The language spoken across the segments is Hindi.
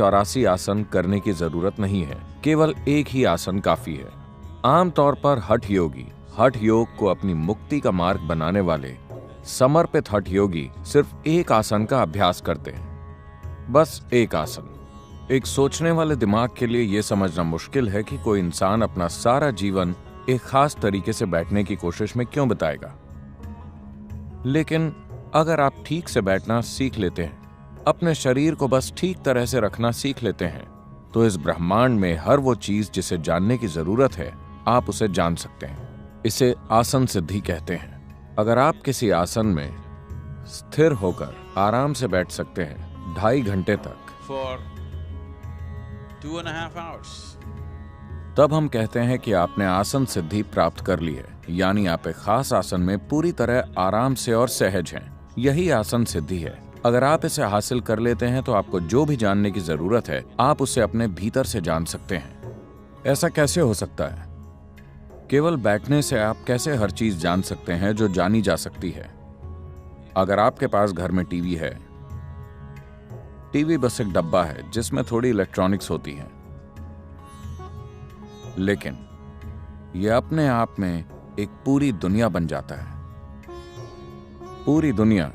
84 आसन करने की जरूरत नहीं है, केवल एक ही आसन काफी है। आमतौर पर हठ योग को अपनी मुक्ति का मार्ग बनाने वाले समर्पित हठ योगी सिर्फ एक आसन का अभ्यास करते हैं, बस एक आसन। एक सोचने वाले दिमाग के लिए यह समझना मुश्किल है कि कोई इंसान अपना सारा जीवन एक खास तरीके से बैठने की कोशिश में क्यों बिताएगा। लेकिन अगर आप ठीक से बैठना सीख लेते हैं, अपने शरीर को बस ठीक तरह से रखना सीख लेते हैं, तो इस ब्रह्मांड में हर वो चीज जिसे जानने की जरूरत है, आप उसे जान सकते हैं। इसे आसन सिद्धि कहते हैं। अगर आप किसी आसन में स्थिर होकर आराम से बैठ सकते हैं 2.5 घंटे तक, for 2.5 hours, तब हम कहते हैं कि आपने आसन सिद्धि प्राप्त कर ली है, यानी आप एक खास आसन में पूरी तरह आराम से और सहज हैं। यही आसन सिद्धि है। अगर आप इसे हासिल कर लेते हैं तो आपको जो भी जानने की जरूरत है, आप उसे अपने भीतर से जान सकते हैं। ऐसा कैसे हो सकता है? केवल बैठने से आप कैसे हर चीज जान सकते हैं जो जानी जा सकती है? अगर आपके पास घर में टीवी है, टीवी बस एक डब्बा है जिसमें थोड़ी इलेक्ट्रॉनिक्स होती है, लेकिन यह अपने आप में एक पूरी दुनिया बन जाता है। पूरी दुनिया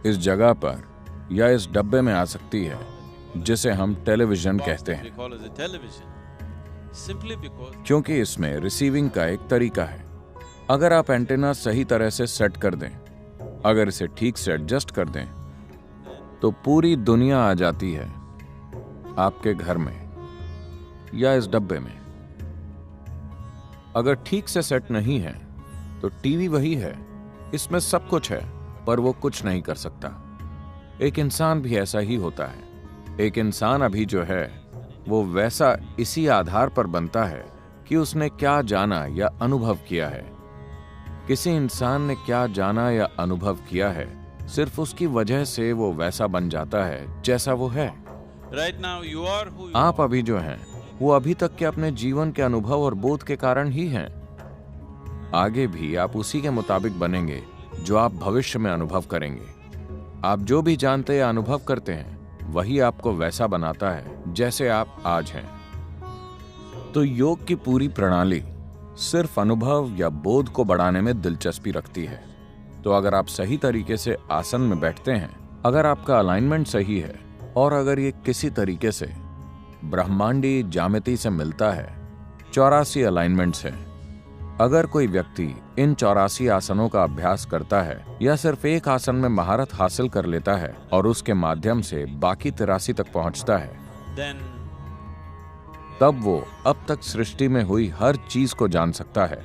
इस जगह पर या इस डब्बे में आ सकती है जिसे हम टेलीविजन कहते हैं, क्योंकि इसमें रिसीविंग का एक तरीका है। अगर आप एंटेना सही तरह से सेट कर दें, अगर इसे ठीक से एडजस्ट कर दें, तो पूरी दुनिया आ जाती है आपके घर में या इस डब्बे में। अगर ठीक से सेट नहीं है तो टीवी वही है, इसमें सब कुछ है, पर वो कुछ नहीं कर सकता। एक इंसान भी ऐसा ही होता है। एक इंसान अभी जो है वो वैसा इसी आधार पर बनता है कि उसने क्या जाना या अनुभव किया है। किसी इंसान ने क्या जाना या अनुभव किया है, सिर्फ उसकी वजह से वो वैसा बन जाता है जैसा वो है। right now you are who you आप are. अभी जो हैं वो अभी तक के अपने जीवन के अनुभव और बोध के कारण ही हैं। आगे भी आप उसी के मुताबिक बनेंगे जो आप भविष्य में अनुभव करेंगे। आप जो भी जानते या अनुभव करते हैं वही आपको वैसा बनाता है जैसे आप आज हैं। तो योग की पूरी प्रणाली सिर्फ अनुभव या बोध को बढ़ाने में दिलचस्पी रखती है। तो अगर आप सही तरीके से आसन में बैठते हैं, अगर आपका अलाइनमेंट सही है और अगर ये किसी तरीके से ब्रह्मांडी ज्यामिति से मिलता है, 84 अलाइनमेंट्स हैं। अगर कोई व्यक्ति इन 84 आसनों का अभ्यास करता है या सिर्फ एक आसन में महारत हासिल कर लेता है और उसके माध्यम से बाकी 83 तक पहुंचता है, then तब वो अब तक सृष्टि में हुई हर चीज को जान सकता है,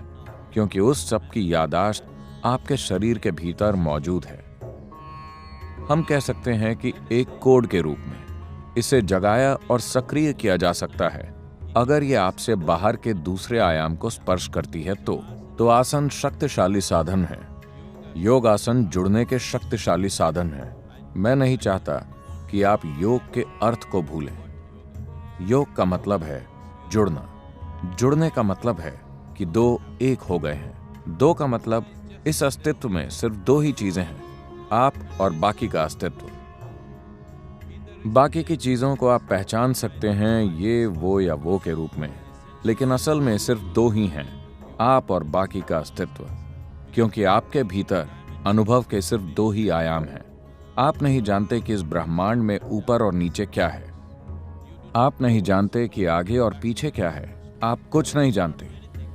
क्योंकि उस सब की याददाश्त आपके शरीर के भीतर मौजूद है। हम कह सकते हैं कि एक कोड के रूप में इसे जगाया और सक्रिय किया जा सकता है। अगर ये आपसे बाहर के दूसरे आयाम को स्पर्श करती है तो आसन शक्तिशाली साधन है। योग आसन जुड़ने के शक्तिशाली साधन है। मैं नहीं चाहता कि आप योग के अर्थ को भूलें। योग का मतलब है जुड़ना। जुड़ने का मतलब है कि दो एक हो गए हैं। दो का मतलब इस अस्तित्व में सिर्फ दो ही चीजें हैं, आप और बाकी का अस्तित्व। बाकी की चीजों को आप पहचान सकते हैं ये, वो या वो के रूप में, लेकिन असल में सिर्फ दो ही हैं, आप और बाकी का अस्तित्व। क्योंकि आपके भीतर अनुभव के सिर्फ दो ही आयाम हैं। आप नहीं जानते कि इस ब्रह्मांड में ऊपर और नीचे क्या है। आप नहीं जानते कि आगे और पीछे क्या है। आप कुछ नहीं जानते।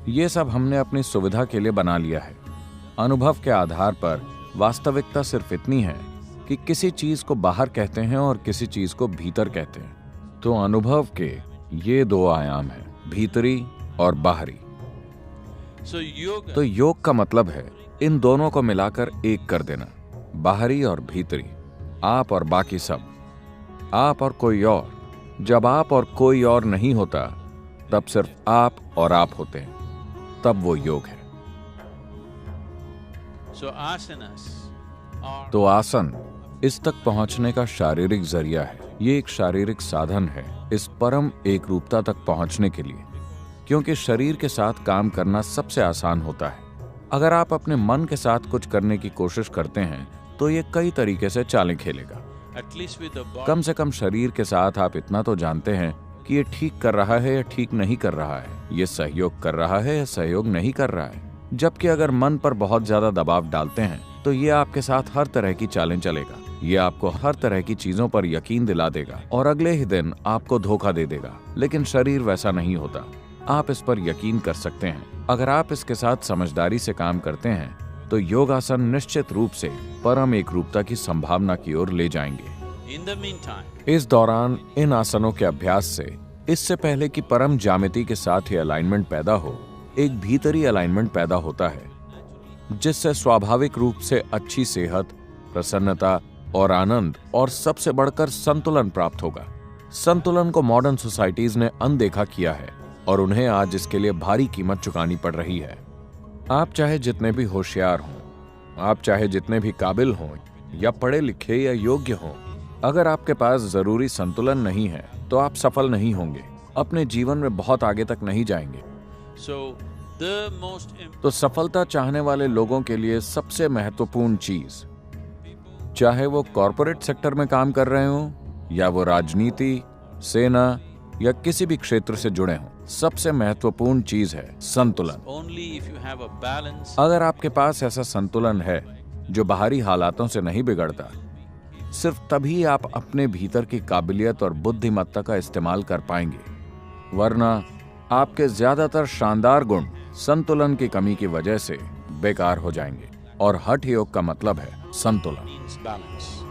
ये सब हमने अपनी सुविधा के लिए बना लिया है। अनुभव के आधार पर वास्तविकता सिर्फ इतनी है कि किसी चीज को बाहर कहते हैं और किसी चीज को भीतर कहते हैं। तो अनुभव के ये दो आयाम हैं, भीतरी और बाहरी। तो योग का मतलब है इन दोनों को मिलाकर एक कर देना, बाहरी और भीतरी, आप और बाकी सब, आप और कोई और। जब आप और कोई और नहीं होता, तब सिर्फ आप और आप होते हैं, तब वो योग है। तो आसन इस तक पहुंचने का शारीरिक जरिया है। ये एक शारीरिक साधन है इस परम एक रूपता तक पहुंचने के लिए, क्योंकि शरीर के साथ काम करना सबसे आसान होता है। अगर आप अपने मन के साथ कुछ करने की कोशिश करते हैं तो ये कई तरीके से चालें खेलेगा। at least with the body. कम से कम शरीर के साथ आप इतना तो जानते हैं कि ये ठीक कर रहा है या ठीक नहीं कर रहा है, ये सहयोग कर रहा है या सहयोग नहीं कर रहा है। जबकि अगर मन पर बहुत ज्यादा दबाव डालते हैं तो ये आपके साथ हर तरह की चालें चलेगा, ये आपको हर तरह की चीजों पर यकीन दिला देगा और अगले ही दिन आपको धोखा दे देगा। लेकिन शरीर वैसा नहीं होता, आप इस पर यकीन कर सकते हैं। अगर आप इसके साथ समझदारी से काम करते हैं तो योगासन निश्चित रूप से परम एकरूपता की संभावना की ओर ले जाएंगे। In the meantime, इस दौरान इन आसनों के अभ्यास से, इससे पहले कि परम ज्यामिति के साथ ही अलाइनमेंट पैदा हो, एक भीतरी अलाइनमेंट पैदा होता है जिससे स्वाभाविक रूप से अच्छी सेहत, प्रसन्नता और आनंद और सबसे बढ़कर संतुलन प्राप्त होगा। संतुलन को मॉडर्न सोसाइटीज ने अनदेखा किया है और उन्हें आज इसके लिए भारी कीमत चुकानी पड़ रही है। आप चाहे जितने भी होशियार हों, आप चाहे जितने भी काबिल हों या पढ़े लिखे या योग्य हों, अगर आपके पास जरूरी संतुलन नहीं है तो आप सफल नहीं होंगे, अपने जीवन में बहुत आगे तक नहीं जाएंगे। so the most तो सफलता चाहने वाले लोगों के लिए सबसे महत्वपूर्ण चीज, चाहे वो कॉरपोरेट सेक्टर में काम कर रहे हों या वो राजनीति, सेना या किसी भी क्षेत्र से जुड़े हों, सबसे महत्वपूर्ण चीज है संतुलन। only if you have a balance. अगर आपके पास ऐसा संतुलन है जो बाहरी हालातों से नहीं बिगड़ता, सिर्फ तभी आप अपने भीतर की काबिलियत और बुद्धिमत्ता का इस्तेमाल कर पाएंगे। वरना आपके ज्यादातर शानदार गुण संतुलन की कमी की वजह से बेकार हो जाएंगे। और हठ योग का मतलब है संतुलन। Means balance.